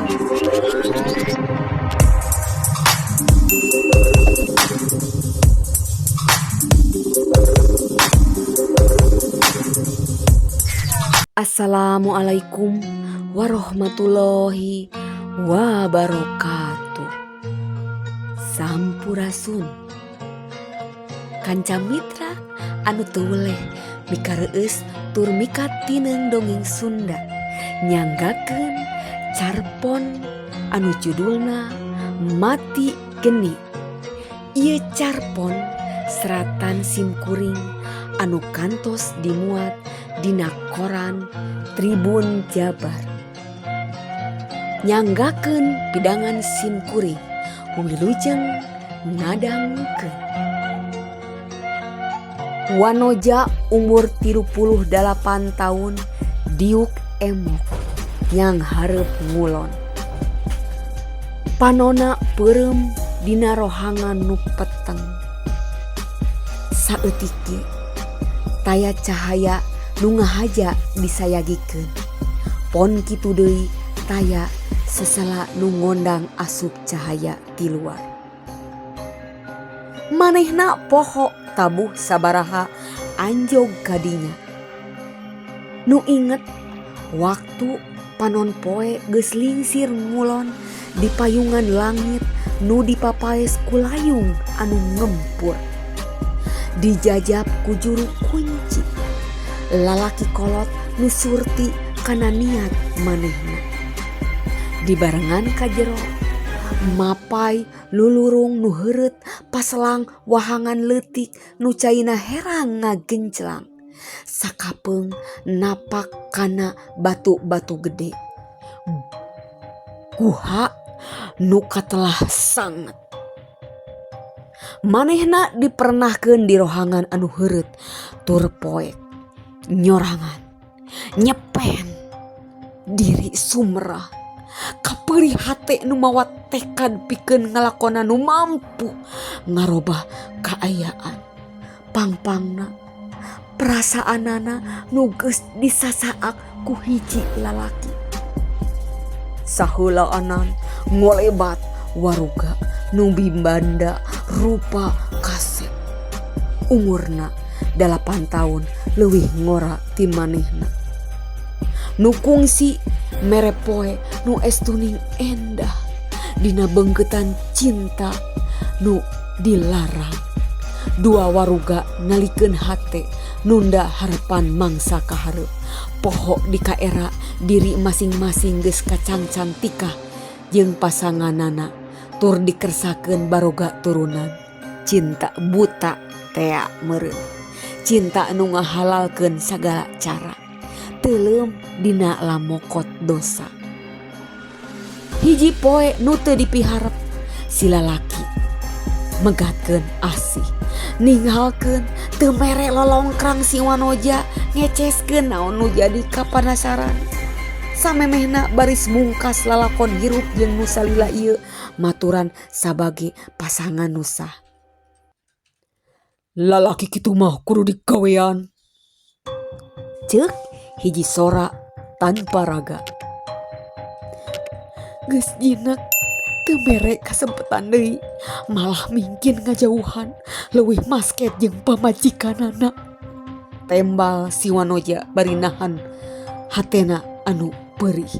Assalamualaikum warahmatullahi wabarakatuh. Sampurasun. Kanca mitra anu teweleh mikareueus tur mikat tineng dongeng Sunda nyanggakeun carpon anu judulna Mati Geni. Ieu carpon seratan simkuring anu kantos dimuat dina koran Tribun Jabar. Nyanggakeun pidangan simkuring wilujeng ngadangkeun. Wanoja umur 38 tahun diuk emok yang hareup ngulon. Panona peureum dina rohangan nu peteng. Saeutik ge taya cahaya nu ngahaja disayagikeun. Pon kitu deui taya sesela nu ngondang asup cahaya ti luar. Manehna poho tabuh sabaraha anjog kadinya. Nu inget waktu panon poe geus lingsir ngulon di payungan langit nu dipapaes ku layung anu ngempur. Dijajab ku juru kunci. Lalaki kolot nu surti kana niat manehna. Dibarengan ka jero mapai lulurung nu heureut paselang wahangan leutik nu caina herang ngagenclang. Sakapeung napak kana batu-batu gede. Guha nu katelah sanget. Manehna dipernahkeun di rohangan anu heureut tur poek. Nyorangan, nyepen, diri sumerah, kapeurih hate nu mawa tekad pikeun ngalakona nu mampu ngarobah kaayaan. Pangpangna, perasaanana nu geus disasaak ku hiji lalaki. Saheulaanan ngolebat waruga nu bimbanda rupa kasep. Umurna 8 tahun leuwih ngora ti manehna. Nu kungsi mere poe nu estuning endah dina beungkeutan cinta nu dilarang. Dua waruga nalikeun hate nunda harepan mangsa kahareup. Poho di kaera diri masing-masing geus kacangcan tikah jeung pasanganana tur dikersakeun baroga turunan. Cinta buta tea meureun. Cinta anu ngahalalkeun sagala cara. Teuleum dina lamokot dosa. Hiji poe nu teu dipiharep si lalaki megatkeun asih. Ninggalkeun teu mere lolongkrang si wanoja ngeceskeun naon nu jadi kapanasaran. Samemehna baris mungkas lalakon hirup jeung nu salila ieu maturan sabage pasangan nu sah. Lalaki kitu mah kudu digawean. Ceuk hiji sora tanpa raga. Geus jinak teu mere kasempetan deui, malah mingkin ngajauhan leuwih masket jeung pamajikanana. Tembal si wanoja bari nahan hatena anu peurih.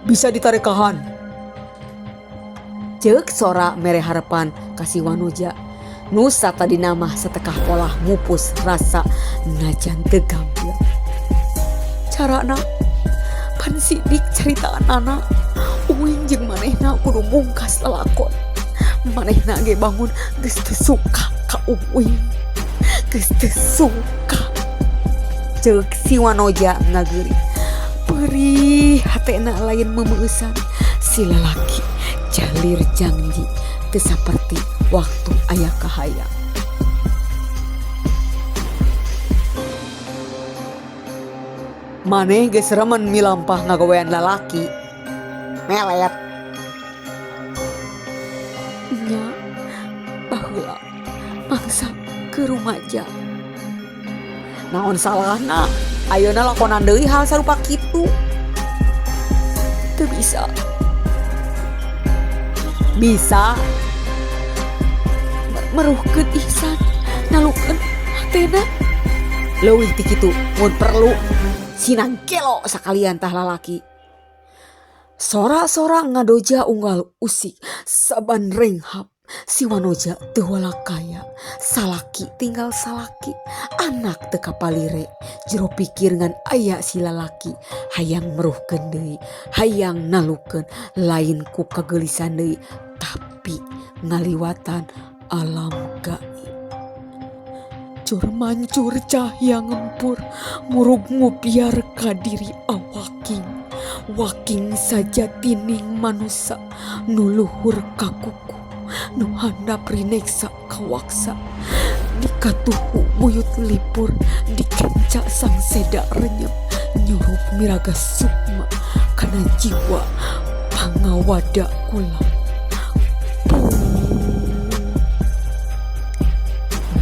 Bisa ditarekahan. Ceuk sora mere harepan kasih wanoja. Nu satadina mah satekah polah mupus rasa najan teu gamblang. Carana pan sidik caritaanana uing jeung manehna kudu mungkas lalakon. Manehna ge bangun geus teu suka ka uing. Geus teu suka. Ceuk si wanoja ngageuri. Perih hatena lain memeusan si lalaki. Jalir janji teu saperti waktu aya kahayang. Maneh geus remen milampah ngagawean lalaki. Melet. Nya baheula mangsa ke rumaja. Naon salahna? Ayeuna lakonan deui hal sarupa kitu. Teu bisa. Bisa meruhkeun ihsan, nalukeun hatena. Leuwih ti kitu mun perlu sinang kelo sakalian tah lalaki. Sora-sora ngadoja unggal usik saban renghap. Si Wanoja teu walakaya, salaki tinggal salaki, anak teu kapalire. Jero pikir ngan aya si lalaki, hayang meruhkeun deui, hayang nalukeun, lain ku kagelisan deui, tapi ngaliwatan alam gaib. Cur mancur cahya ngempur, murug ngupiar ka diri awaking. Waking saja tining manusia, nuluhur kakuku, nu handap rineksa kawaksa. Dikatuhu buyut lipur, dikenca sang seda renyep, nyurup miraga sukma, kana jiwa pangawada kula.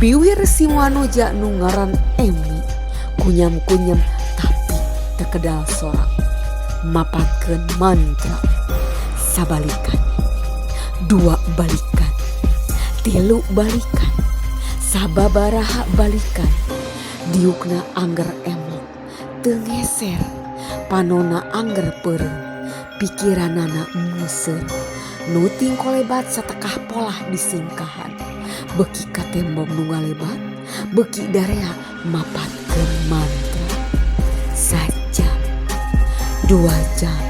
Biwir si Wanoja nu ngaran Emi, kunyam-kunyam tapi tekedal sorak. Mapatkeun mantra sabalikan, 2 balikan, 3 balikan, sababaraha balikan. Diukna angger emok teu ngeser, panona angger peureum, pikiranana museur. Nuting kolebat satekah polah disingkahan, beki ka tembok nu ngalebat, beki darea mapatkeun mantra. Sajam, 2 jam,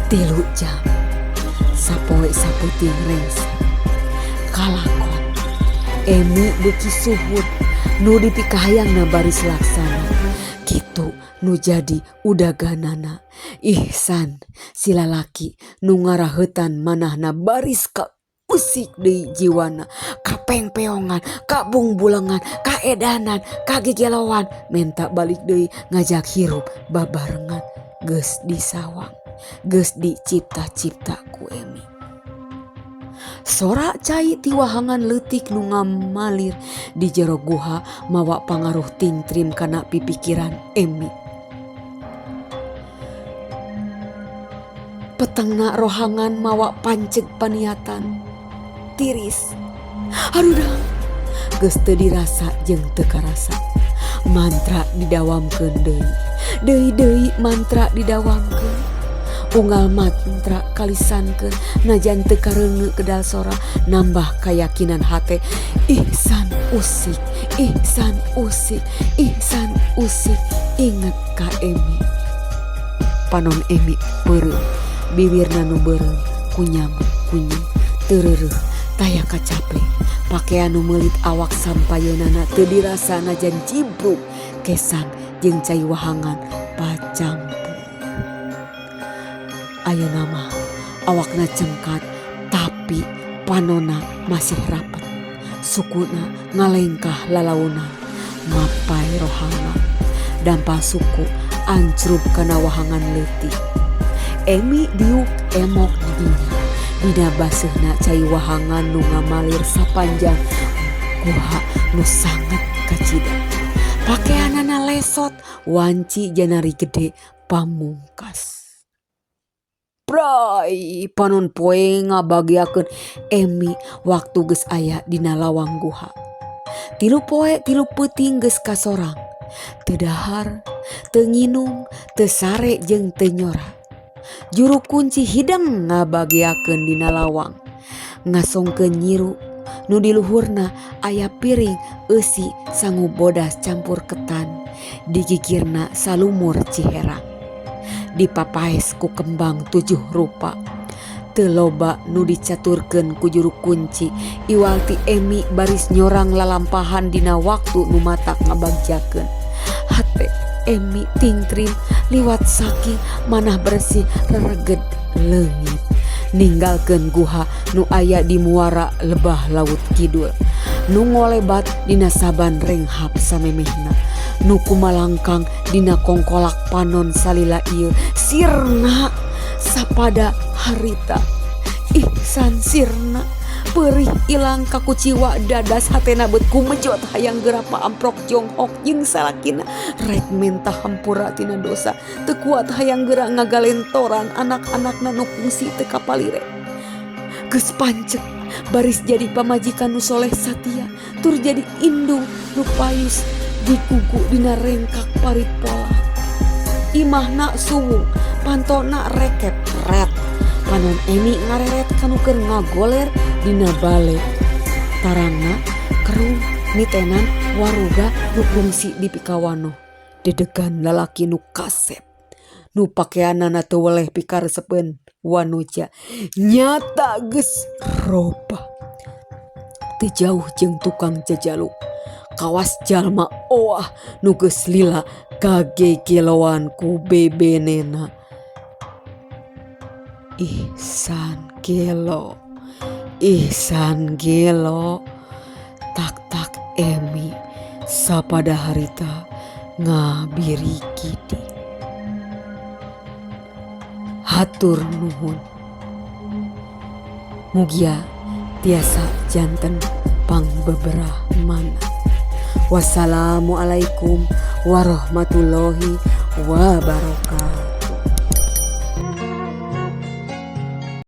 3 jam, sapoe saputing rengse. Kalakon, Emi beki suhud, nu dipikahayangna baris laksana. Kitu nu jadi udaganana. Ihsan si lalaki nu ngaraheutan manahna baris ka usik deui jiwana, kapengpeongan, kabungbulengan, kaedanan, kagegelowan, menta balik deui ngajak hirup babarengan. Geus disawang, geus dicipta-cipta ku Emi. Sora cai ti wahangan leutik nu ngamalir di jero guha mawa pangaruh tingtrim kana pipikiran Emi. Petengna rohangan mawa panceg paniatan tiris. Aduh, geus teu dirasa jeung teu karasa. Mantra didawamkeun deui mantra didawamkeun. Unggal mantra kalisankeun, najan teu kareuneu kedal sora, nambah keyakinan hate. Ihsan usik, ihsan usik, ihsan usik. Inget ka Emi. Panon Emi peureum, bibirna nu beureum, kunyam teureureuk, taya kacape. Pakaian nu meulit awak sampayeunana teu dirasa najan cibruk kesan jeung cai wahangan pacampu. Ayeuna mah awakna cengkat tapi panona masih rapet. Sukuna ngalengkah lalaunan, mapai rohangan. Dampah suku ancrup kana wahangan leutik. Emi diuk emok di dinya. Dina baseuhna cai wahangan nu ngamalir sapanjang guha nu sangat kacida. Pakaianana lesot, wanci janari gede pamungkas. Brai, panon poe ngabagiakeun Emi waktu geus aya dina lawang guha. 3 poe 3 peuting geus kasorang. Teu dahar, teu nginum, teu sare jeung teu nyora. Juru kunci hidang ngabagiakeun dina lawang. Ngasongkeun nyiru, nu di luhurna aya piring eusi sangu bodas campur ketan. Digigirna salumur ciherang. Dipapaes ku kembang 7 rupa. Teu loba nu dicaturkeun ku juru kunci. Iwal ti Emi baris nyorang lalampahan dina waktu nu matak ngabagjakeun. Hate Emi tingtrim liwat saking manah bersih rereged leungit. Ninggalkeun guha nu aya di muara lebah laut kidul. Nu ngolebat dina saban renghap samemehna. Nu kumalangkang dina kongkolak panon salila ieu. Sirna sapada harita. Ihsan sirna perih ilang kakuciwa dadas hatena bet kumejot hayang gerapa amprok jonghok jeung salakina rek mentah hampura tina dosa teu kuat hayang geura ngagalentoran anak-anakna nu kungsi teu kapalire. Geus pancet baris jadi pamajikan nu soleh satia tur jadi indung nu payus dikugu dina rengkak parit pola. Imahna suwung pantona rekep ret panon Emi ngareret kanu keur ngagoler dina bale. Tarangna kerung nitenan waruga nu kungsi di pikawano dedegan lalaki nu kasep nu pakeanana teu weleh pikaresepeun Wanuja nyata geus robah. Teu jauh jeung tukang jajaluk kawas jalma oah nu geus lila kagegeloan ku bebenena. Ihsan gelo tak Emi sapada harita ngabiri gidi. Hatur nuhun. Mugia tiasa janten pangbeberah mana. Wassalamualaikum warahmatullahi wabarakatuh.